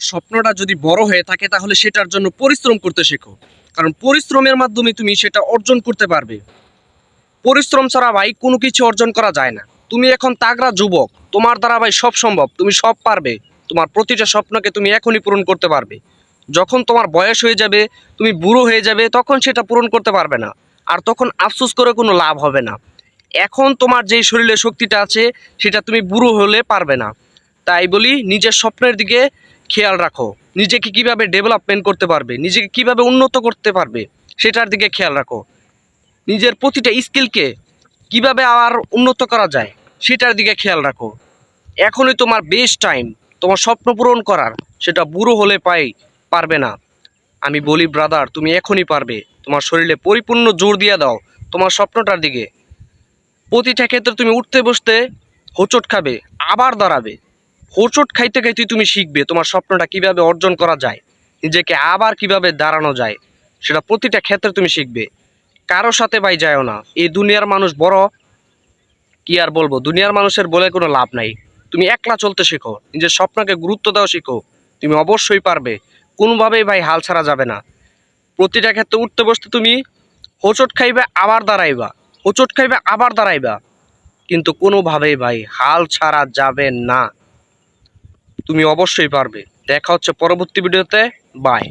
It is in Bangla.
স্বপ্নটা যদি বড় হয়ে থাকে তাহলে সেটার জন্য পরিশ্রম করতে শেখো, কারণ পরিশ্রমের মাধ্যমে তুমি সেটা অর্জন করতে পারবে। পরিশ্রম ছাড়া ভাই কোনো কিছু অর্জন করা যায় না। তুমি এখন তাগড়া যুবক, তোমার দ্বারা ভাই সব সম্ভব, তুমি সব পারবে। তোমার প্রতিটা স্বপ্নকে তুমি এখনই পূরণ করতে পারবে। যখন তোমার বয়স হয়ে যাবে, তুমি বুড়ো হয়ে যাবে, তখন সেটা পূরণ করতে পারবে না। আর তখন আফসোস করে কোনো লাভ হবে না। এখন তোমার যেই শরীরে শক্তিটা আছে সেটা তুমি বুড়ো হলে পারবে না। তাই বলি, নিজের স্বপ্নের দিকে খেয়াল রাখো। নিজেকে কিভাবে ডেভেলপমেন্ট করতে পারবে, নিজেকে কিভাবে উন্নত করতে পারবে সেটার দিকে খেয়াল রাখো। নিজের প্রতিটা স্কিলকে কিভাবে আর উন্নত করা যায় সেটার দিকে খেয়াল রাখো। এখনই তোমার বেস্ট টাইম তোমার স্বপ্ন পূরণ করার, সেটা বুড়ো হলে পারবে না। আমি বলি ব্রাদার, তুমি এখনই পারবে। তোমার শরীরে পরিপূর্ণ জোর দিয়ে দাও তোমার স্বপ্নটার দিকে। প্রতিটা ক্ষেত্রে তুমি উঠতে বসতে হোঁচট খাবে, আবার দাঁড়াবে। হোঁচট খাইতে খাইতে তুমি শিখবে তোমার স্বপ্নটা কিভাবে অর্জন করা যায়, নিজেকে আবার কিভাবে দাঁড়ানো যায়, সেটা প্রতিটা ক্ষেত্রে তুমি শিখবে। কারো সাথে ভাই যায়ও না। এই দুনিয়ার মানুষ বড়, কি আর বলবো, দুনিয়ার মানুষের বলে কোনো লাভ নাই। তুমি একলা চলতে শেখো, নিজের স্বপ্নকে গুরুত্ব দেওয়া শিখো, তুমি অবশ্যই পারবে। কোনোভাবেই ভাই হাল ছাড়া যাবে না। প্রতিটা ক্ষেত্রে উঠতে বসতে তুমি হোঁচট খাইবে, আবার দাঁড়াইবা, হোঁচট খাইবে, আবার দাঁড়াইবা, কিন্তু কোনোভাবেই ভাই হাল ছাড়া যাবে না। তুমি অবশ্যই পারবে। দেখা হচ্ছে পরবর্তী ভিডিওতে। বাই।